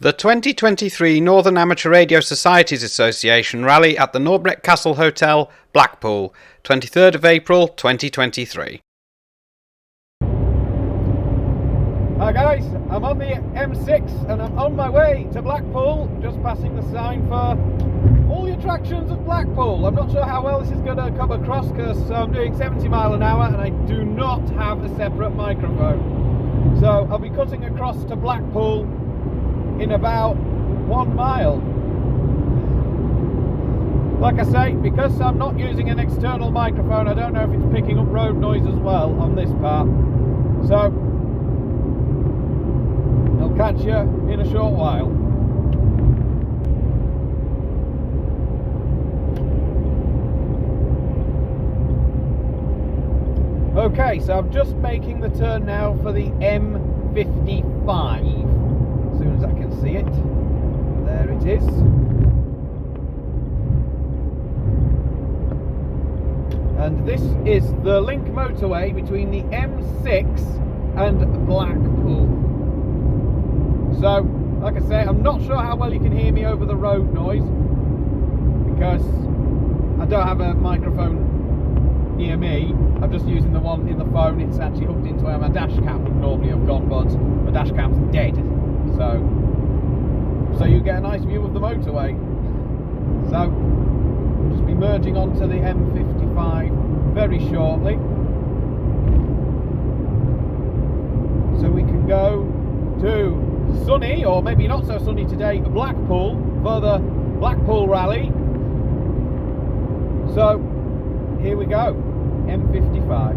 The 2023 Northern Amateur Radio Societies Association rally at the Norbreck Castle Hotel, Blackpool, 23rd of April 2023. Hi guys, I'm on the M6 and I'm on my way to Blackpool, just passing the sign for all the attractions of Blackpool. I'm not sure how well this is going to come across because I'm doing 70 miles an hour and I do not have a separate microphone. So I'll be cutting across to Blackpool in about 1 mile. Like I say, because I'm not using an external microphone, I don't know if it's picking up road noise as well on this part. So I'll catch you in a short while. Okay, so I'm just making the turn now for the M55. As soon as I can see it, there it is. And this is the link motorway between the M6 and Blackpool. So, like I say, I'm not sure how well you can hear me over the road noise because I don't have a microphone near me. I'm just using the one in the phone. It's actually hooked into where my dash cam would normally have gone, but my dash cam's dead. So you get a nice view of the motorway. So I'll just be merging onto the M55 very shortly, so we can go to sunny, or maybe not so sunny today, Blackpool for the Blackpool rally. So here we go, M55.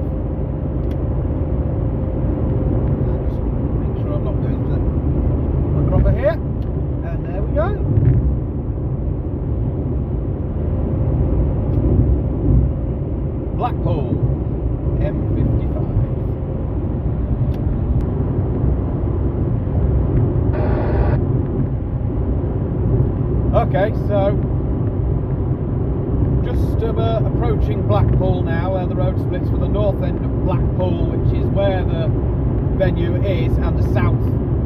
Just make sure I'm not going to look over here, and there we go. Blackpool, M55. Okay, so just approaching Blackpool now, where the road splits for the north end of Blackpool, which is where the venue is, and the south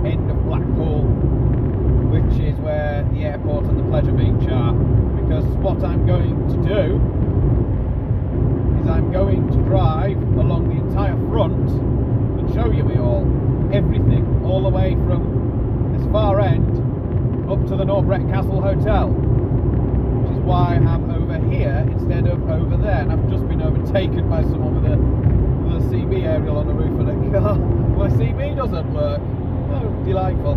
end of Blackpool, which is where the airport and the pleasure beach are. Because what I'm going to do is I'm going to drive along the entire front and show you everything, all the way from this far end up to the Norbreck Castle Hotel, which is why I'm over here instead of over there. And I've just been overtaken by someone with a CB aerial on the roof of the car. My CB doesn't work. Oh, delightful.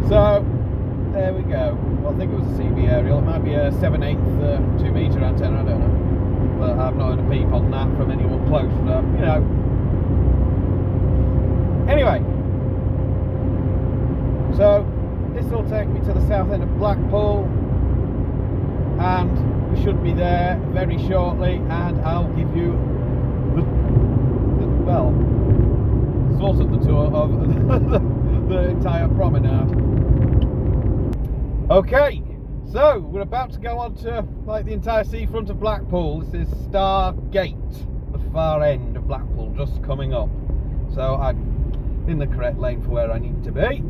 So there we go. Well, I think it was a CB aerial. It might be a 7/8 2 metre antenna, I don't know. But I've not heard a peep on that from anyone close, so, you know. Anyway, so this will take me to the south end of Blackpool, and we should be there very shortly, and I'll give you well, sort of the tour of the entire promenade. Okay, so we're about to go on to like the entire seafront of Blackpool. This is Star Gate, the far end of Blackpool, just coming up. So I'm in the correct lane for where I need to be.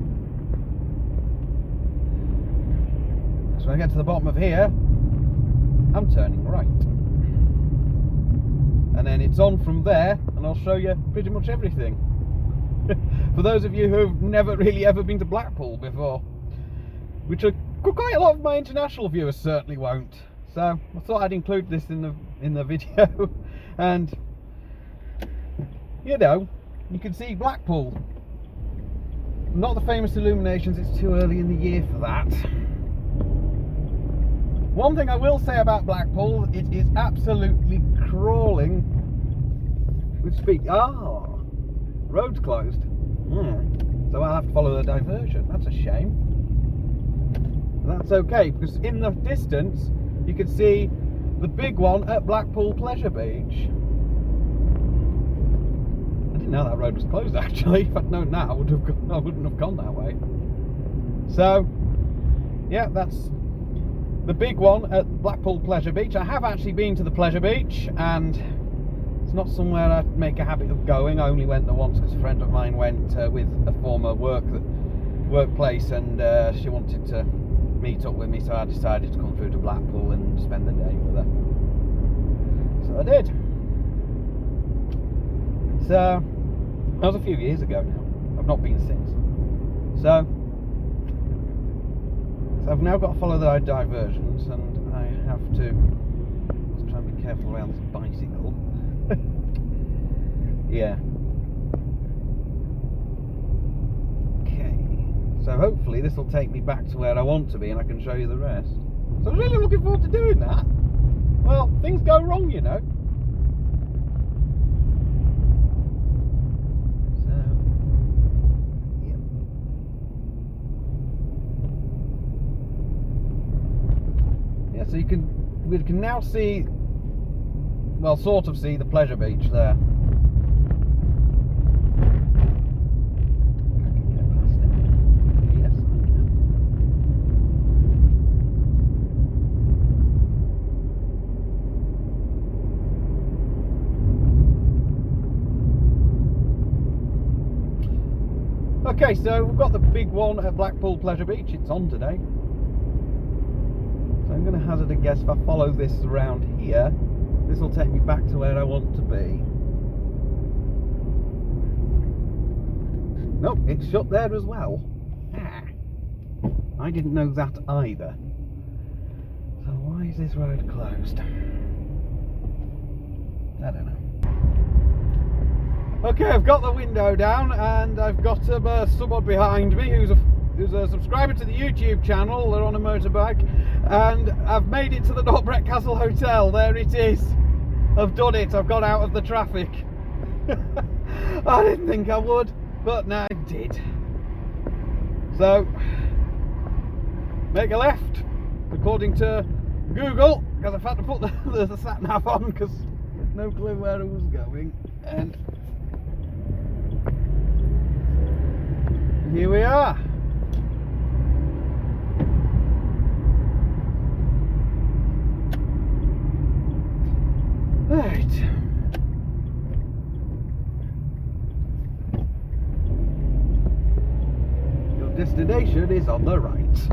So when I get to the bottom of here, I'm turning right. And then it's on from there, and I'll show you pretty much everything. For those of you who've never really ever been to Blackpool before, which are quite a lot of my international viewers certainly won't. So I thought I'd include this in the video. And you know, you can see Blackpool. Not the famous illuminations, it's too early in the year for that. One thing I will say about Blackpool, it is absolutely crawling with speed. Ah, road's closed. So I'll have to follow the diversion. That's a shame. That's okay, because in the distance you can see the big one at Blackpool Pleasure Beach. I didn't know that road was closed actually. If I'd known that, I wouldn't have gone that way. So yeah, that's the big one at Blackpool Pleasure Beach. I have actually been to the Pleasure Beach, and it's not somewhere I make a habit of going. I only went there once because a friend of mine went with a former work workplace, and she wanted to meet up with me, so I decided to come through to Blackpool and spend the day with her. So I did. So that was a few years ago now. I've not been since. So I've now got to follow the diversions, and I have to try and be careful around this bicycle. Yeah. Okay. So hopefully this will take me back to where I want to be, and I can show you the rest. So I'm really looking forward to doing that. Well, things go wrong, you know. So we can now see, well, sort of see the pleasure beach there. I can get past it. Yes, I can. Okay, so we've got the big one at Blackpool Pleasure Beach. It's on today. I'm going to hazard a guess, if I follow this around here, this will take me back to where I want to be. Nope, it's shut there as well. Ah, I didn't know that either. So why is this road closed? I don't know. Okay, I've got the window down, and I've got someone behind me who's a subscriber to the YouTube channel. They're on a motorbike, and I've made it to the Norbreck Castle Hotel. There it is. I've done it. I've got out of the traffic. I didn't think I would, but now I did. So make a left according to Google, because I've had to put the sat nav on because no clue where I was going, and here we are. Right. Your destination is on the right.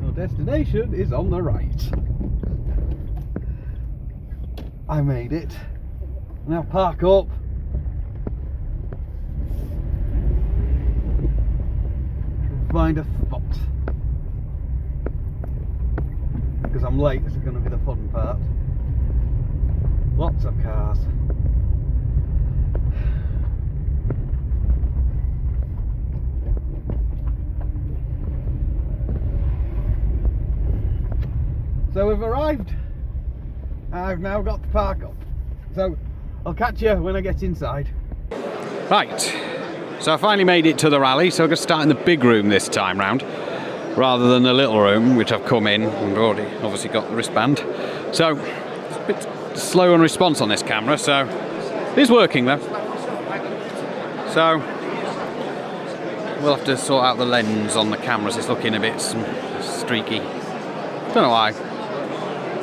Your destination is on the right. I made it. Now park up. Find a spot, because I'm late. This is going to be the fun part. Lots of cars. So we've arrived. I've now got to park up, so I'll catch you when I get inside. Right. So I finally made it to the rally, so I'm going to start in the big room this time round, rather than the little room, which I've come in. I've already obviously got the wristband. So, it's a bit slow on response on this camera, so it is working though. So, we'll have to sort out the lens on the cameras. It's looking a bit streaky. Don't know why.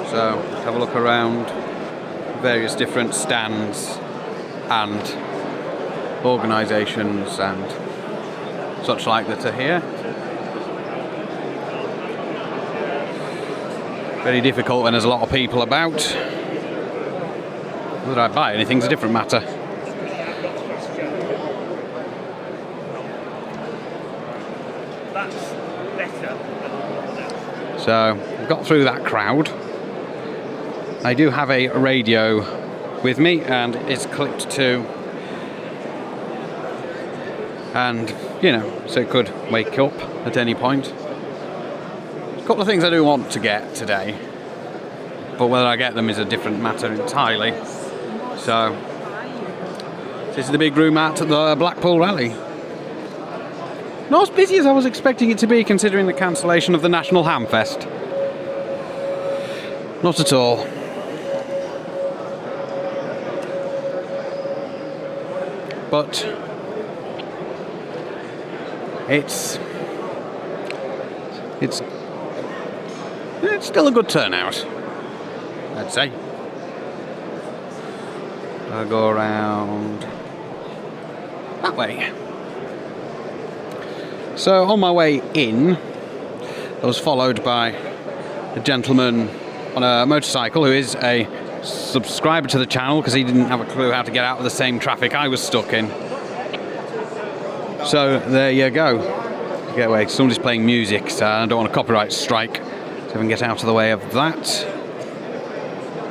So, let's have a look around various different stands and organisations and such like that are here. Very difficult when there's a lot of people about. Whether I buy anything's a different matter. That's better. So I've got through that crowd. I do have a radio with me, and it's clipped to, and you know, so it could wake up at any point. A couple of things I do want to get today, but whether I get them is a different matter entirely. So this is the big room at the Blackpool rally. Not as busy as I was expecting it to be, considering the cancellation of the National Hamfest. Not at all. But It's still a good turnout, I'd say. I'll go around that way. So on my way in, I was followed by a gentleman on a motorcycle who is a subscriber to the channel because he didn't have a clue how to get out of the same traffic I was stuck in. So there you go. Get away. Somebody's playing music, so I don't want a copyright strike. So I can get out of the way of that.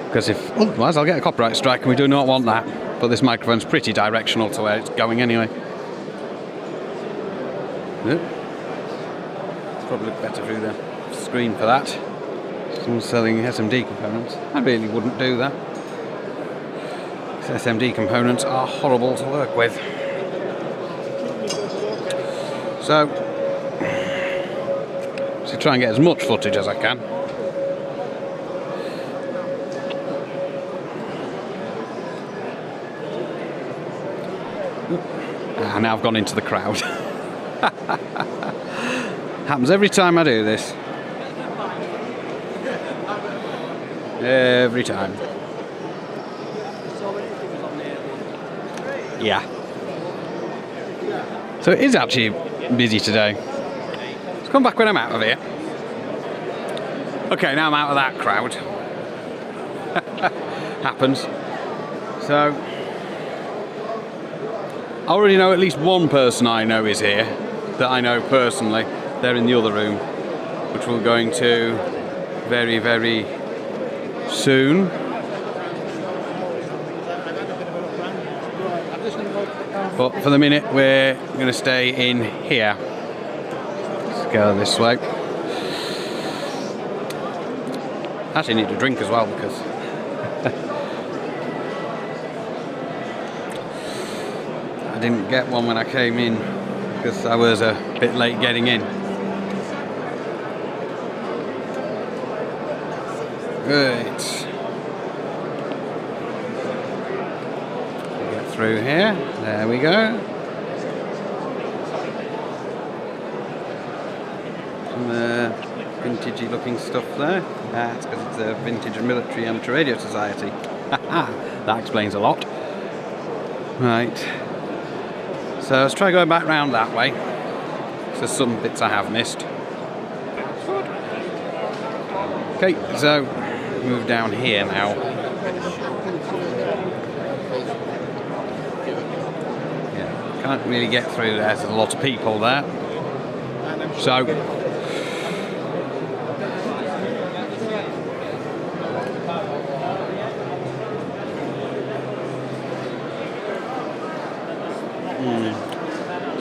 Because if otherwise I'll get a copyright strike, and we do not want that. But this microphone's pretty directional to where it's going anyway. It's probably look better through the screen for that. Someone's selling SMD components. I really wouldn't do that. SMD components are horrible to work with. So try and get as much footage as I can. And now I've gone into the crowd. Happens every time I do this. Every time. Yeah. So it is actually busy today. Let's come back when I'm out of here. Okay, now I'm out of that crowd. Happens. So I already know at least one person I know is here, that I know personally. They're in the other room, which we're going to very, very soon. But for the minute, we're going to stay in here. Let's go this way. Actually need a drink as well because I didn't get one when I came in because I was a bit late getting in. Right. Get through here. There we go. Some vintagey looking stuff there. That's because it's a vintage military amateur radio society. That explains a lot. Right. So let's try going back round that way. So some bits I have missed. Okay, so move down here now. Yeah, can't really get through there. There's a lot of people there.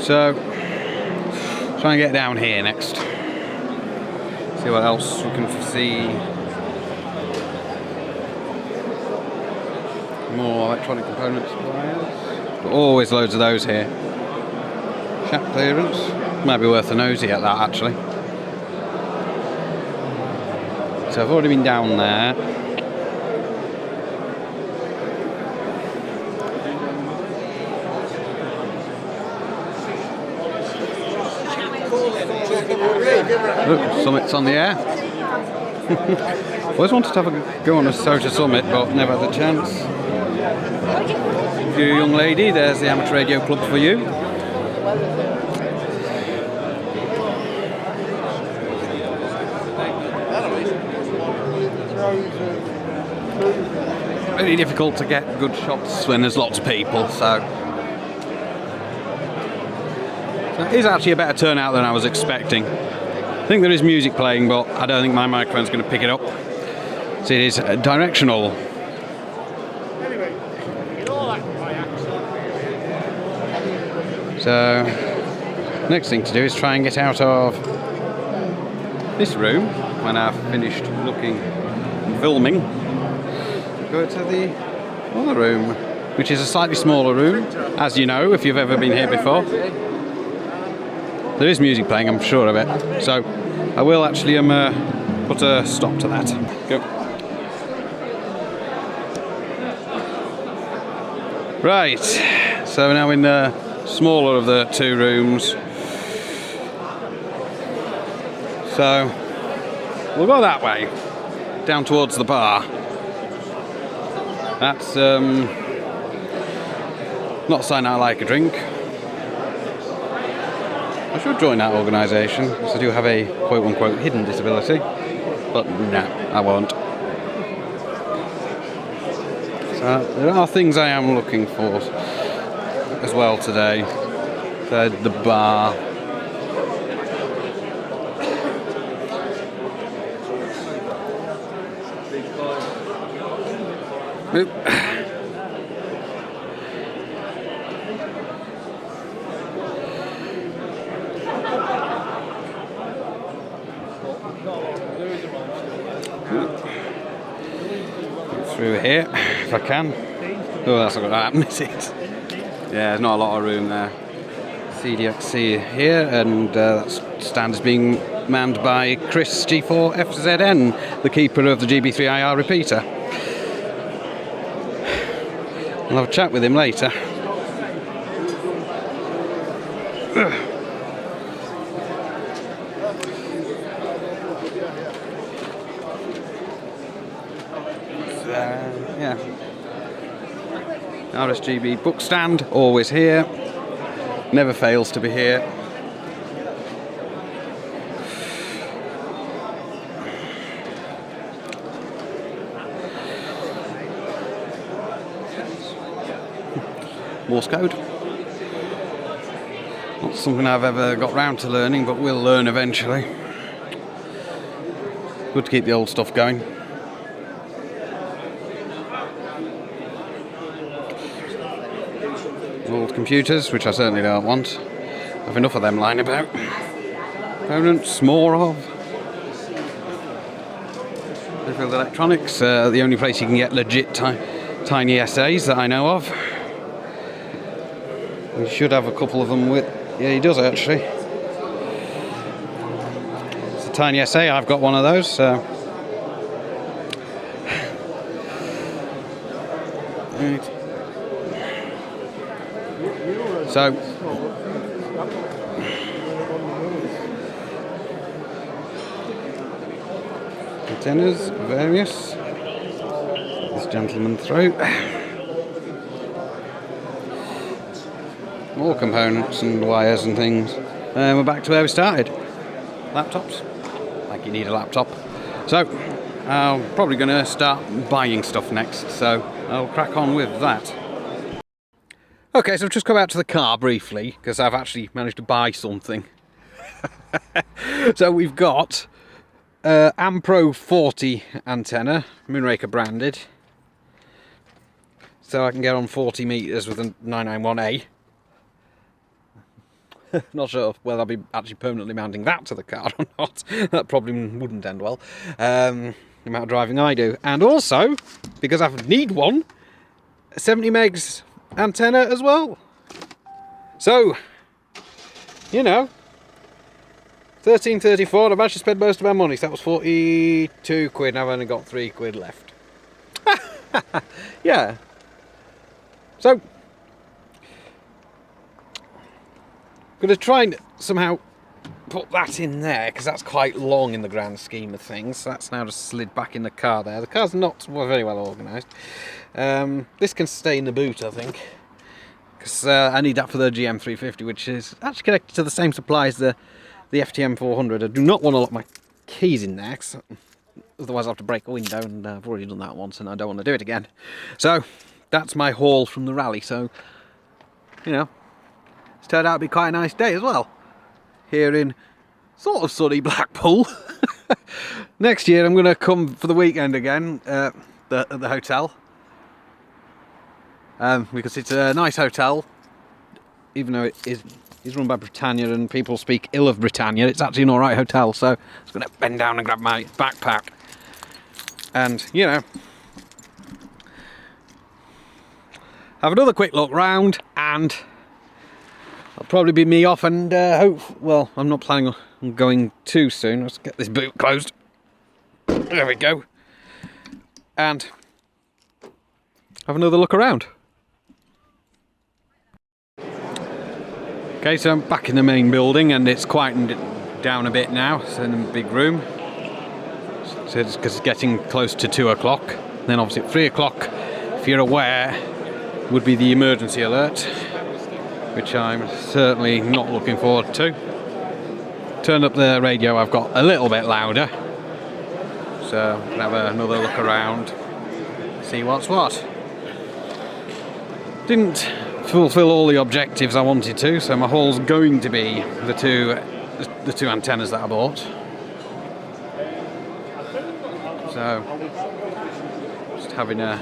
So try and get down here next. See what else we can see. More electronic components. Always loads of those here. Shack clearance. Might be worth a nosy at that actually. So I've already been down there. Look, Summit's on the air. Always wanted to have a go on a Soda Summit, but never had the chance. If you're a young lady, there's the Amateur Radio Club for you. Very difficult to get good shots when there's lots of people, so it is actually a better turnout than I was expecting. I think there is music playing, but I don't think my microphone's going to pick it up. So it is directional. So next thing to do is try and get out of this room when I've finished looking and filming. Go to the other room, which is a slightly smaller room, as you know if you've ever been here before. There is music playing, I'm sure of it. So I will actually put a stop to that. Go. Right, so we're now in the smaller of the two rooms. So we'll go that way, down towards the bar. That's not a sign I like a drink. I should join that organisation, because I do have a quote-unquote hidden disability, but no, I won't. So there are things I am looking for as well today. The bar. Oop. Through here, if I can. Oh, that's not going to happen, is it? Yeah, there's not a lot of room there. CDXC here, and that stand is being manned by Chris G4FZN, the keeper of the GB3IR repeater. I'll have a chat with him later. Yeah. RSGB book stand, always here. Never fails to be here. Morse code. Not something I've ever got round to learning, but will learn eventually. Good to keep the old stuff going. Old computers, which I certainly don't want. I have enough of them lying about. Components, more of. Different electronics, the only place you can get legit tiny essays that I know of. We should have a couple of them with... Yeah, he does actually. It's a tiny essay, I've got one of those, so... Right. So... Antennas, various. This gentleman through. More components and wires and things. And we're back to where we started. Laptops. Like you need a laptop. So, I'm probably going to start buying stuff next, so I'll crack on with that. Okay, so I've just come out to the car briefly, because I've actually managed to buy something. So we've got Ampro 40 antenna, Moonraker branded. So I can get on 40 metres with a 991A. Not sure whether I'll be actually permanently mounting that to the car or not. That probably wouldn't end well. The amount of driving I do. And also, because I need one, 70 megs antenna as well. So, you know, 13.34, I've actually spent most of my money, so that was 42 quid, and I've only got 3 quid left. Yeah. So, I'm going to try and somehow put that in there, because that's quite long in the grand scheme of things. So that's now just slid back in the car there. The car's not very well organised. This can stay in the boot, I think, because I need that for the GM350, which is actually connected to the same supply as the FTM 400. I do not want to lock my keys in there, cause otherwise I'll have to break a window, and I've already done that once and I don't want to do it again. So that's my haul from the rally. So, you know, it's turned out to be quite a nice day as well, here in sort of sunny Blackpool. Next year I'm going to come for the weekend again at the hotel, because it's a nice hotel, even though it is run by Britannia and people speak ill of Britannia. It's actually an alright hotel, so I'm just going to bend down and grab my backpack and, you know, have another quick look round, and I'll probably be me off and hope, well, I'm not planning on going too soon. Let's get this boot closed. There we go. And have another look around. Okay, so I'm back in the main building, and it's quietened down a bit now. It's in a big room. So it's because it's getting close to 2 o'clock. Then obviously at 3 o'clock, if you're aware, would be the emergency alert, which I'm certainly not looking forward to. Turned up the radio, I've got a little bit louder. So I can have another look around, see what's what. Didn't fulfill all the objectives I wanted to, so my haul's going to be the two antennas that I bought. So just having a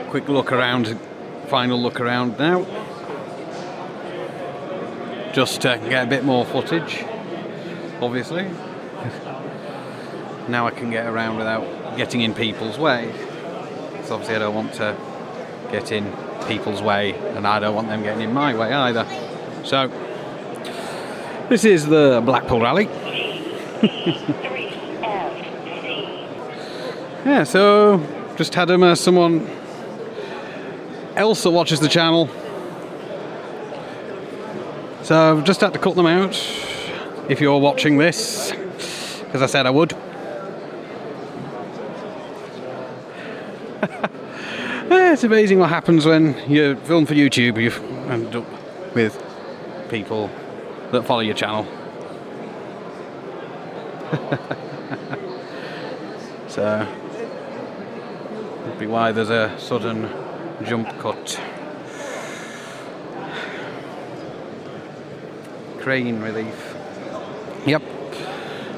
quick look around, final look around now, just to get a bit more footage, obviously. Now I can get around without getting in people's way. So obviously I don't want to get in people's way, and I don't want them getting in my way either. So this is the Blackpool Rally. Yeah, so just had someone else that watches the channel, so I've just had to cut them out. If you're watching this, because I said I would. It's amazing what happens when you film for YouTube. You end up with people that follow your channel. So that'd be why there's a sudden jump cut. Ukraine relief. Yep.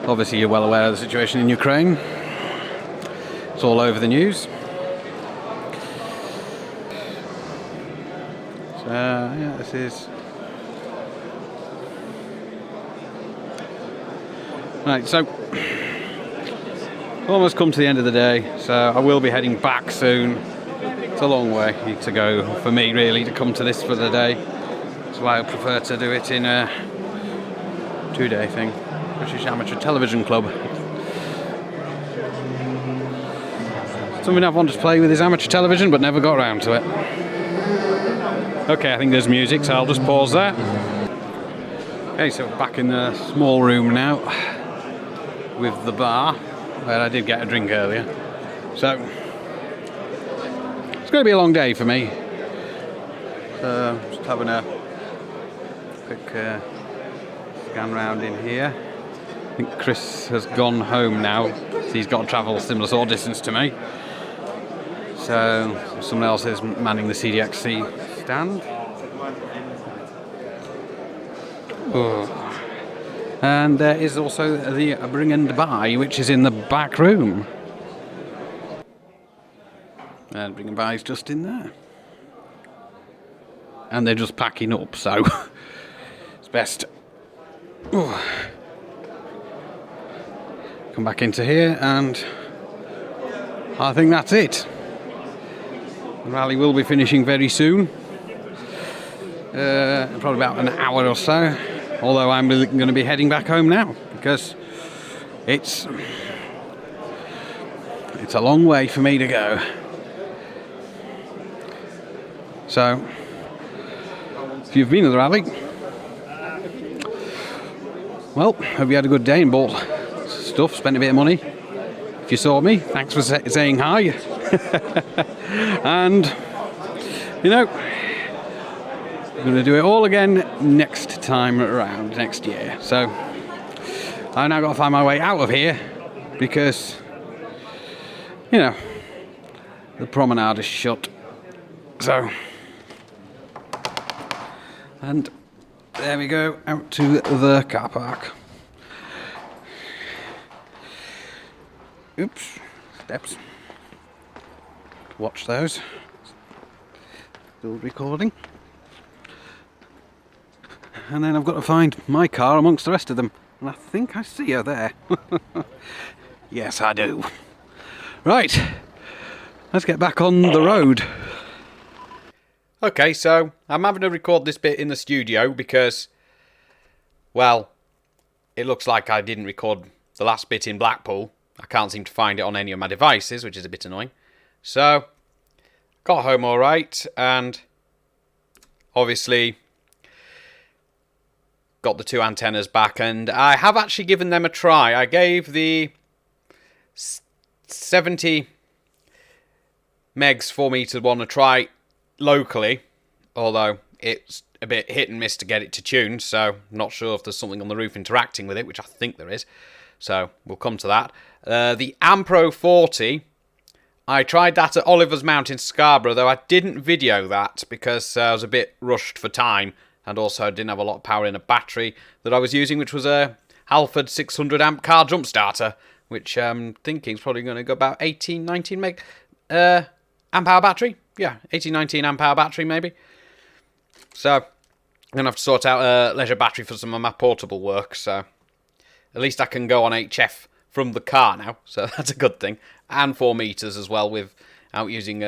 Obviously you're well aware of the situation in Ukraine. It's all over the news. So yeah, this is right. So almost come to the end of the day. So I will be heading back soon. It's a long way to go for me, really, to come to this for the day. That's why I prefer to do it in a 2-day thing. British Amateur Television Club. Something I've wanted to play with is amateur television, but never got around to it. Okay, I think there's music, so I'll just pause there. Okay, so back in the small room now with the bar, where I did get a drink earlier. So it's going to be a long day for me. So just having a quick scan round in here. I think Chris has gone home now, so he's got to travel a similar sort of distance to me. So someone else is manning the CDXC stand. Oh. And there is also the Bring and Buy, which is in the back room. And Bring and Buy is just in there. And they're just packing up, so it's best. Oh. Come back into here, and I think that's it. The rally will be finishing very soon. Probably about an hour or so. Although I'm going to be heading back home now, because it's a long way for me to go. So, if you've been to the rally, well, hope you had a good day and bought stuff, spent a bit of money. If you saw me, thanks for saying hi. And, you know, I'm going to do it all again next time around, next year. So, I've now got to find my way out of here, because, you know, the promenade is shut. So, and there we go, out to the car park. Oops, steps. Watch those. Still recording. And then I've got to find my car amongst the rest of them. And I think I see her there. Yes, I do. Right, let's get back on the road. Okay, so I'm having to record this bit in the studio because, well, it looks like I didn't record the last bit in Blackpool. I can't seem to find it on any of my devices, which is a bit annoying. So, got home alright, and obviously got the two antennas back, and I have actually given them a try. I gave the 70 megs 4 meters one to try locally, although it's a bit hit and miss to get it to tune, so I'm not sure if there's something on the roof interacting with it, which I think there is, so we'll come to that. The Ampro 40, I tried that at Oliver's Mount in Scarborough, though I didn't video that because I was a bit rushed for time, and also I didn't have a lot of power in a battery that I was using, which was a Halford 600 amp car jump starter, which I'm thinking is probably going to go about 18, 19 meg amp hour battery. Yeah, 18, 19 amp hour battery maybe. So I'm going to have to sort out a leisure battery for some of my portable work, so at least I can go on HF from the car now, so that's a good thing. And 4 meters as well, without using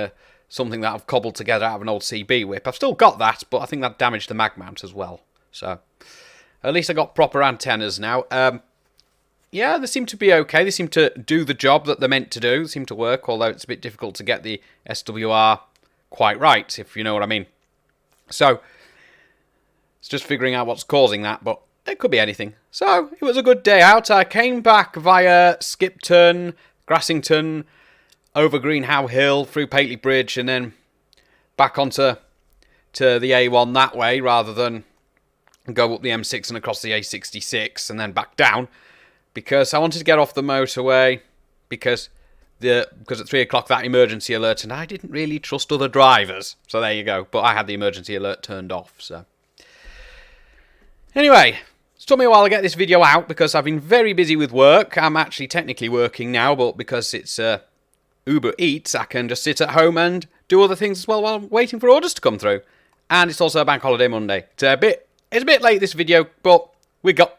something that I've cobbled together out of an old CB whip. I've still got that, but I think that damaged the mag mount as well. So at least I got proper antennas now. Yeah, they seem to be okay. They seem to do the job that they're meant to do. They seem to work, although it's a bit difficult to get the SWR quite right, if you know what I mean. So it's just figuring out what's causing that, but it could be anything. So it was a good day out. I came back via Skipton, Grassington, over Greenhow Hill, through Pateley Bridge, and then back onto the A1 that way, rather than go up the M6 and across the A66 and then back down, because I wanted to get off the motorway because at 3 o'clock that emergency alert, and I didn't really trust other drivers. So there you go. But I had the emergency alert turned off. So anyway, it's took me a while to get this video out because I've been very busy with work. I'm actually technically working now, but because it's Uber Eats, I can just sit at home and do other things as well while I'm waiting for orders to come through. And it's also a bank holiday Monday. It's a bit late, this video, but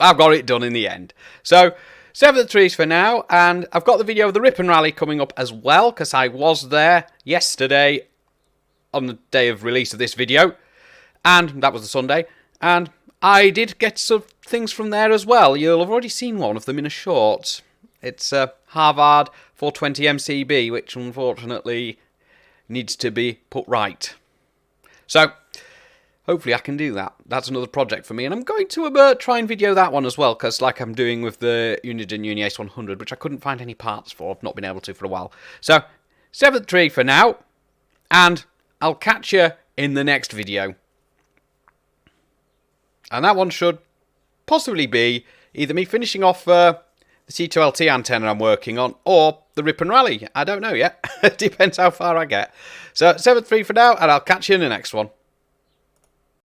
I've got it done in the end. So 7th trees for now, and I've got the video of the Ripon Rally coming up as well, because I was there yesterday on the day of release of this video, and that was the Sunday, and I did get some things from there as well. You'll have already seen one of them in a short. It's Harvard 420 MCB, which unfortunately needs to be put right. So hopefully I can do that. That's another project for me. And I'm going to try and video that one as well, because like I'm doing with the Uniden Uni-Ace 100, which I couldn't find any parts for. I've not been able to for a while. So 7th tree for now. And I'll catch you in the next video. And that one should possibly be either me finishing off the C2LT antenna I'm working on, or the Ripon Rally. I don't know yet. It depends how far I get. So 7th tree for now, and I'll catch you in the next one.